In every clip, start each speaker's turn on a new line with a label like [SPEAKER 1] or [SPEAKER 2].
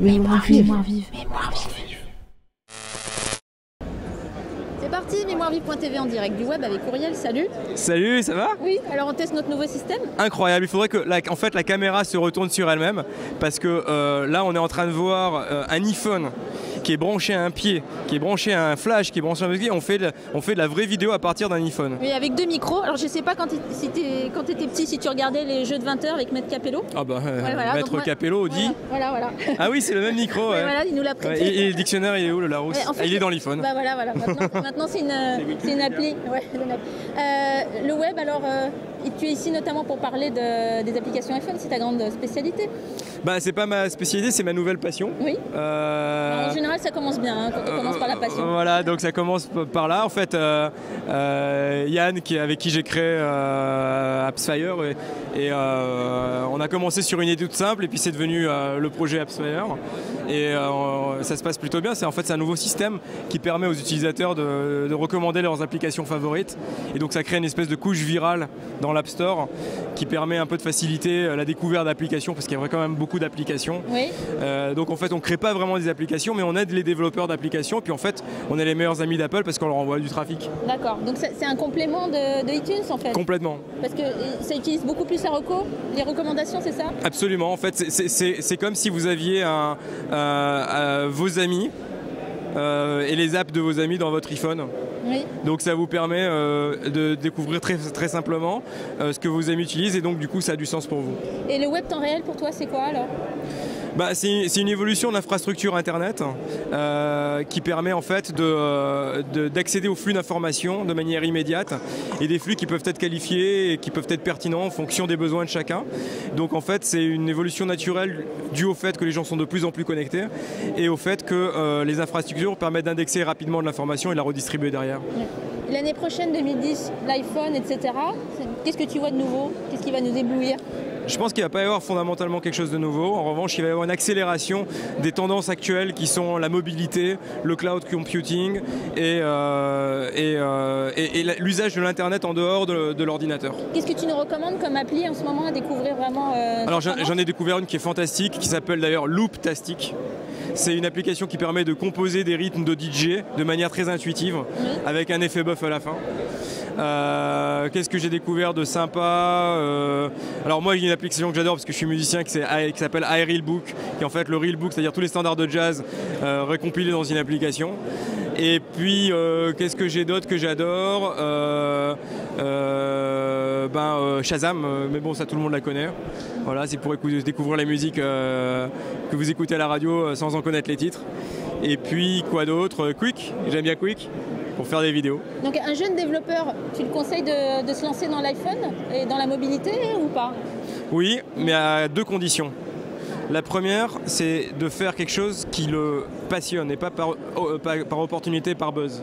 [SPEAKER 1] Mémoire vive.
[SPEAKER 2] C'est parti, mémoirevive.tv en direct du web avec Courriel, salut.
[SPEAKER 3] Salut, ça va?
[SPEAKER 2] Oui, alors on teste notre nouveau système.
[SPEAKER 3] Incroyable, il faudrait que en fait, la caméra se retourne sur elle-même parce que là on est en train de voir un iPhone qui est branché à un pied, qui est branché à un flash, qui est branché à un pied. On fait de la vraie vidéo à partir d'un iPhone.
[SPEAKER 2] Oui, avec deux micros. Alors je sais pas quand tu étais petit si tu regardais les jeux de 20 h avec Maître Capello.
[SPEAKER 3] Ah bah,
[SPEAKER 2] voilà,
[SPEAKER 3] Maître Capello dit.
[SPEAKER 2] Voilà.
[SPEAKER 3] Ah oui, c'est le même micro. Ouais.
[SPEAKER 2] Voilà, il nous l'a prêté.
[SPEAKER 3] Et le dictionnaire, il est où, le Larousse?
[SPEAKER 2] En fait,
[SPEAKER 3] il est dans l'iPhone.
[SPEAKER 2] Bah voilà. Maintenant c'est une appli. Ouais, le web, alors tu es ici notamment pour parler des applications iPhone, c'est ta grande spécialité.
[SPEAKER 3] Bah c'est pas ma spécialité, c'est ma nouvelle passion.
[SPEAKER 2] Oui. En général ça commence bien hein, quand on commence par la passion.
[SPEAKER 3] Voilà, donc ça commence par là. En fait, Yann, avec qui j'ai créé AppsFire, et on a commencé sur une idée toute simple, et puis c'est devenu le projet AppsFire. Et ça se passe plutôt bien. C'est un nouveau système qui permet aux utilisateurs de recommander leurs applications favorites. Et donc ça crée une espèce de couche virale dans l'App Store qui permet un peu de faciliter la découverte d'applications, parce qu'il y a quand même beaucoup d'applications.
[SPEAKER 2] Oui.
[SPEAKER 3] Donc en fait on ne crée pas vraiment des applications, mais on aide les développeurs d'applications, puis en fait on est les meilleurs amis d'Apple parce qu'on leur envoie du trafic.
[SPEAKER 2] D'accord, donc c'est un complément de iTunes en fait.
[SPEAKER 3] Complètement.
[SPEAKER 2] Parce que ça utilise beaucoup plus les recommandations, c'est ça? Absolument,
[SPEAKER 3] en fait c'est comme si vous aviez vos amis et les apps de vos amis dans votre iPhone.
[SPEAKER 2] Oui.
[SPEAKER 3] Donc ça vous permet de découvrir très simplement ce que vos amis utilisent, et donc du coup ça a du sens pour vous.
[SPEAKER 2] Et le web temps réel pour toi c'est quoi alors?
[SPEAKER 3] C'est une évolution de l'infrastructure internet qui permet en fait d'accéder aux flux d'informations de manière immédiate, et des flux qui peuvent être qualifiés et qui peuvent être pertinents en fonction des besoins de chacun. Donc en fait c'est une évolution naturelle due au fait que les gens sont de plus en plus connectés, et au fait que les infrastructures permettent d'indexer rapidement de l'information et de la redistribuer derrière.
[SPEAKER 2] L'année prochaine, 2010, l'iPhone, etc. Qu'est-ce que tu vois de nouveau? Qu'est-ce qui va nous éblouir?
[SPEAKER 3] Je pense qu'il ne va pas y avoir fondamentalement quelque chose de nouveau. En revanche, il va y avoir une accélération des tendances actuelles qui sont la mobilité, le cloud computing et l'usage de l'Internet en dehors de l'ordinateur.
[SPEAKER 2] Qu'est-ce que tu nous recommandes comme appli en ce moment à découvrir vraiment?
[SPEAKER 3] Alors j'en ai découvert une qui est fantastique, qui s'appelle d'ailleurs Looptastic. C'est une application qui permet de composer des rythmes de DJ de manière très intuitive, avec un effet buff à la fin. Qu'est-ce que j'ai découvert de sympa? Alors moi, il y a une application que j'adore parce que je suis musicien, qui s'appelle iRealBook, qui est en fait le Real Book, c'est-à-dire tous les standards de jazz récompilés dans une application. Et puis qu'est-ce que j'ai d'autre que j'adore? Shazam, mais bon, ça tout le monde la connaît. Voilà, c'est pour découvrir les musiques que vous écoutez à la radio sans en connaître les titres. Et puis quoi d'autre? Quick, j'aime bien Quick pour faire des vidéos.
[SPEAKER 2] Donc un jeune développeur, tu le conseilles de se lancer dans l'iPhone et dans la mobilité ou pas?
[SPEAKER 3] Oui, mais à deux conditions. La première, c'est de faire quelque chose qui le passionne et pas par opportunité, par buzz.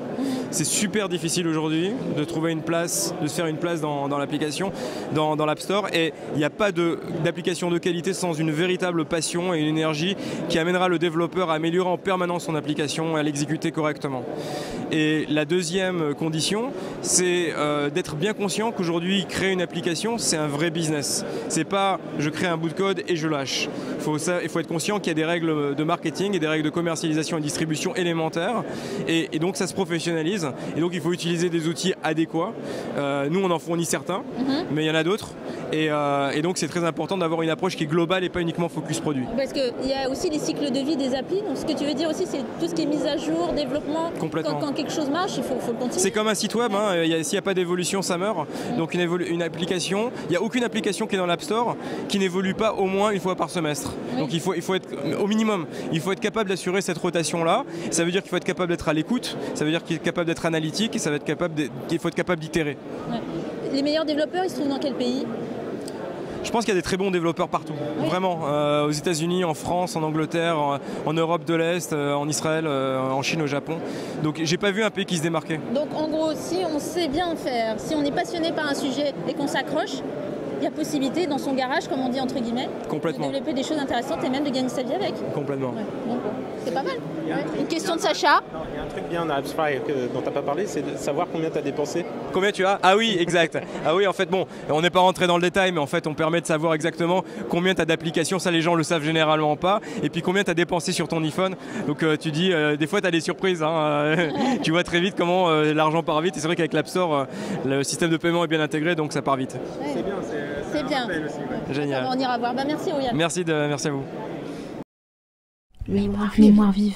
[SPEAKER 3] C'est super difficile aujourd'hui de trouver une place, de se faire une place dans l'application, dans l'App Store, et il n'y a pas d'application de qualité sans une véritable passion et une énergie qui amènera le développeur à améliorer en permanence son application et à l'exécuter correctement. Et la deuxième condition, c'est d'être bien conscient qu'aujourd'hui, créer une application, c'est un vrai business. C'est pas je crée un bout de code et je lâche. Il faut être conscient qu'il y a des règles de marketing et des règles de commercialisation et distribution élémentaires, et donc ça se professionnalise, et donc il faut utiliser des outils adéquats. Nous on en fournit certains, mais il y en a d'autres, et donc c'est très important d'avoir une approche qui est globale et pas uniquement focus produit.
[SPEAKER 2] Parce qu'il y a aussi les cycles de vie des applis, donc ce que tu veux dire aussi c'est tout ce qui est mise à jour, développement.
[SPEAKER 3] Complètement.
[SPEAKER 2] Quand quelque chose marche, il faut le continuer.
[SPEAKER 3] C'est comme un site web, s'il n'y a pas d'évolution ça meurt. Donc une application, il n'y a aucune application qui est dans l'App Store qui n'évolue pas au moins une fois par semestre. Oui. Donc il faut être au minimum, il faut être capable d'assurer cette rotation-là. Ça veut dire qu'il faut être capable d'être à l'écoute, ça veut dire qu'il faut être capable d'être analytique, et il faut être capable d'itérer.
[SPEAKER 2] Ouais. Les meilleurs développeurs, ils se trouvent dans quel pays?
[SPEAKER 3] Je pense qu'il y a des très bons développeurs partout, vraiment, aux États-Unis, en France, en Angleterre, en Europe de l'Est, en Israël, en Chine, au Japon. Donc j'ai pas vu un pays qui se démarquait.
[SPEAKER 2] Donc en gros, si on sait bien faire, si on est passionné par un sujet et qu'on s'accroche, il y a possibilité dans son garage, comme on dit entre guillemets, de développer des choses intéressantes et même de gagner sa vie avec.
[SPEAKER 3] Complètement.
[SPEAKER 2] Ouais. Donc, c'est pas mal. Une question de Sacha.
[SPEAKER 4] Il y a un truc bien à AppsFire dont tu n'as pas parlé, c'est de savoir combien tu as dépensé
[SPEAKER 3] Combien tu as? Ah oui, exact. Ah oui, en fait, bon, on n'est pas rentré dans le détail, mais en fait, on permet de savoir exactement combien tu as d'applications. Ça, les gens le savent généralement pas. Et puis, combien tu as dépensé sur ton iPhone. Donc, tu dis, des fois, tu as des surprises. Hein, tu vois très vite comment l'argent part vite. Et c'est vrai qu'avec l'App Store, le système de paiement est bien intégré, donc ça part vite.
[SPEAKER 2] Ouais. C'est bien. Aussi, ouais. Génial. On ira voir. Merci, Oriane.
[SPEAKER 3] Merci à vous.
[SPEAKER 1] Mémoire vive.